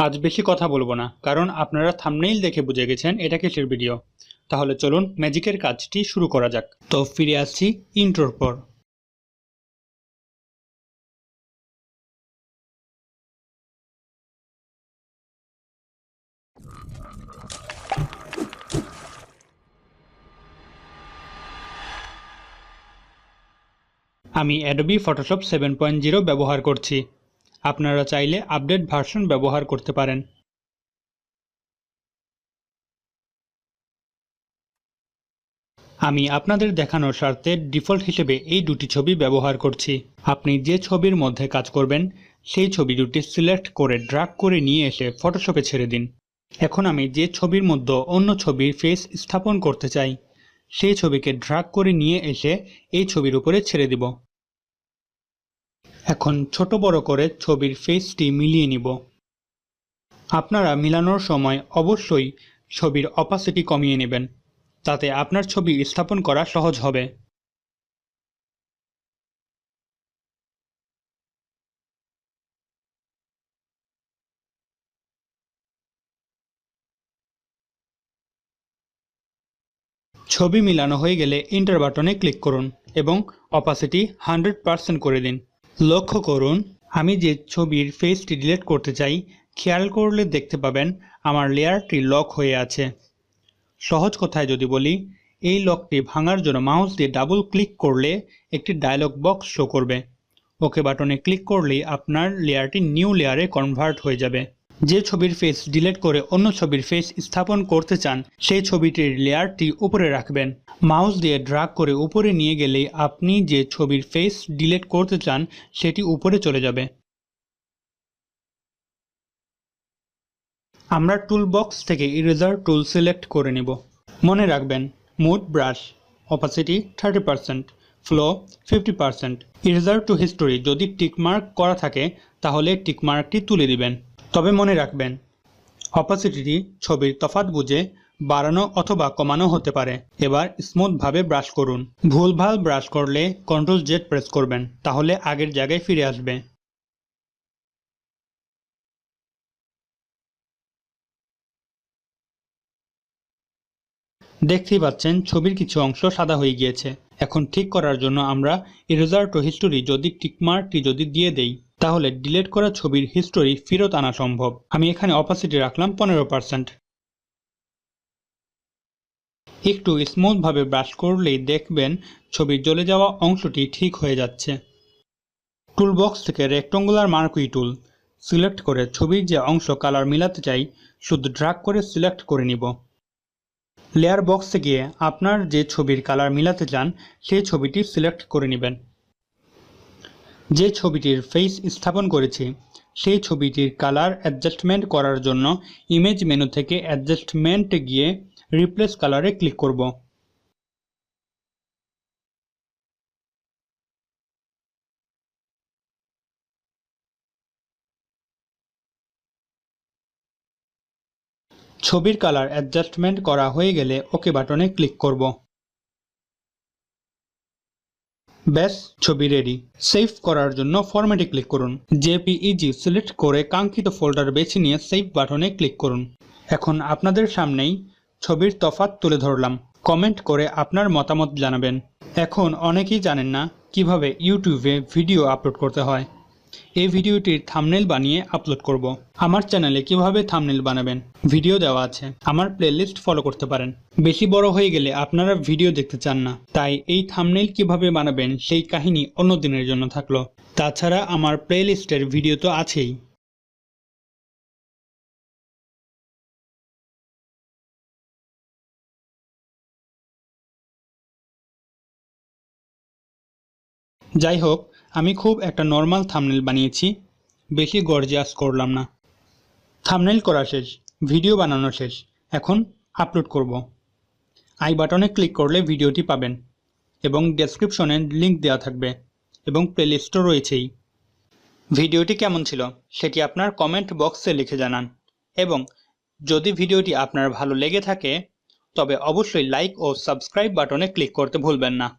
আজ বেশি কথা বলবো না, কারণ আপনারা থাম্বনেইল দেখে বুঝে গেছেন এটা কিসের ভিডিও। তাহলে চলুন ম্যাজিকের কাজটি শুরু করা যাক। তো ফিরে আসছি ইন্ট্রোর পর। আমি Adobe Photoshop 7.0 ব্যবহার করছি। আপনারা চাইলে আপডেট ভার্সন ব্যবহার করতে পারেন। আমি আপনাদের দেখানোর স্বার্থে ডিফল্ট হিসেবে এই দুটি ছবি ব্যবহার করছি। আপনি যে ছবির মধ্যে কাজ করবেন সেই ছবি দুটি সিলেক্ট করে ড্র্যাগ করে নিয়ে এসে ফটোশপে ছেড়ে দিন। এখন আমি যে ছবির মধ্যে অন্য ছবির ফেস স্থাপন করতে চাই সেই ছবিকে ড্র্যাগ করে নিয়ে এসে এই ছবির উপরে ছেড়ে দিব। এখন ছোট বড় করে ছবির ফেসটি মিলিয়ে নিব। আপনারা মিলানোর সময় অবশ্যই ছবির অপাসিটি কমিয়ে নেবেন, তাতে আপনার ছবি স্থাপন করা সহজ হবে। ছবি মিলানো হয়ে গেলে এন্টার বাটনে ক্লিক করুন এবং অপাসিটি 100% করে দিন। লক্ষ্য করুন, আমি যে ছবির ফেসটি ডিলিট করতে চাই খেয়াল করলে দেখতে পাবেন আমার লেয়ারটি লক হয়ে আছে। সহজ কথায় যদি বলি, এই লকটি ভাঙার জন্য মাউস দিয়ে ডাবল ক্লিক করলে একটি ডায়লগ বক্স শো করবে। ওকে বাটনে ক্লিক করলেই আপনার লেয়ারটি নিউ লেয়ারে কনভার্ট হয়ে যাবে। যে ছবির ফেস ডিলিট করে অন্য ছবির ফেস স্থাপন করতে চান সেই ছবিটির লেয়ারটি উপরে রাখবেন। মাউস দিয়ে ড্র্যাগ করে উপরে নিয়ে গেলেই আপনি যে ছবির ফেস ডিলিট করতে চান সেটি উপরে চলে যাবে। আমরা টুল বক্স থেকে ইরেজার টুল সিলেক্ট করে নেব। মনে রাখবেন, mode brush, opacity 30%, flow 50%। Eraser to history যদি টিকমার্ক করা থাকে তাহলে টিকমার্কটি তুলে দিবেন। তবে মনে রাখবেন, অপাসিটি ছবির তফাৎ বুঝে বাড়ানো অথবা কমানো হতে পারে। এবার স্মুথভাবে ব্রাশ করুন। ভুলভাল ব্রাশ করলে কন্ট্রোল জেড প্রেস করবেন, তাহলে আগের জায়গায় ফিরে আসবে। দেখতেই পাচ্ছেন ছবির কিছু অংশ সাদা হয়ে গিয়েছে। এখন ঠিক করার জন্য আমরা ইরেজার টু হিস্টোরি যদি টিকমার্কটি যদি দিয়ে দেই তাহলে ডিলিট করা ছবির হিস্টোরি ফেরত আনা সম্ভব। আমি এখানে অপাসিটি রাখলাম 15%। একটু স্মুথভাবে ব্রাশ করলেই দেখবেন ছবির জ্বলে যাওয়া অংশটি ঠিক হয়ে যাচ্ছে। টুলবক্স থেকে রেক্ট্যাঙ্গুলার মার্কুই টুল সিলেক্ট করে ছবির যে অংশ কালার মিলাতে চাই শুধু ড্র্যাগ করে সিলেক্ট করে নিব। লেয়ার বক্সে গিয়ে আপনার যে ছবির কালার মিলাতে চান সেই ছবিটি সিলেক্ট করে নেবেন। যে ছবিটির ফেস স্থাপন করেছি সেই ছবিটির কালার অ্যাডজাস্টমেন্ট করার জন্য ইমেজ মেনু থেকে অ্যাডজাস্টমেন্টে গিয়ে রিপ্লেস কালারে ক্লিক করব। ছবির কালার অ্যাডজাস্টমেন্ট করা হয়ে গেলে ওকে বাটনে ক্লিক করব। ব্যাস, ছবি রেডি। সেভ করার জন্য ফরম্যাটে ক্লিক করুন। জেপিইজি সিলেক্ট করে কাঙ্ক্ষিত ফোল্ডার বেছে নিয়ে সেভ বাটনে ক্লিক করুন। এখন আপনাদের সামনেই ছবির তফাৎ তুলে ধরলাম। কমেন্ট করে আপনার মতামত জানাবেন। এখন অনেকেই জানেন না কিভাবে ইউটিউবে ভিডিও আপলোড করতে হয়। এই ভিডিওটির থাম্বনেল বানিয়ে আপলোড করব। আমার চ্যানেলে কিভাবে থাম্বনেল বানাবেন ভিডিও দেওয়া আছে, আমার প্লেলিস্ট ফলো করতে পারেন। বেশি বড় হয়ে গেলে আপনারা ভিডিও দেখতে চান না, তাই এই থাম্বনেল কিভাবে বানাবেন সেই কাহিনী অন্য দিনের জন্য থাকলো। তাছাড়া আমার প্লেলিস্টের ভিডিও তো আছেই। যাই হোক, আমি খুব একটা নর্মাল থাম্বনেল বানিয়েছি, বেশি গর্জিয়াস করলাম না। থাম্বনেল করা শেষ, ভিডিও বানানো শেষ, এখন আপলোড করব। আই বাটনে ক্লিক করলে ভিডিওটি পাবেন এবং ডেসক্রিপশনে লিংক দেওয়া থাকবে এবং প্লেলিস্টও রয়েছেই। ভিডিওটি কেমন ছিল সেটি আপনার কমেন্ট বক্সে লিখে জানান এবং যদি ভিডিওটি আপনার ভালো লেগে থাকে তবে অবশ্যই লাইক ও সাবস্ক্রাইব বাটনে ক্লিক করতে ভুলবেন না।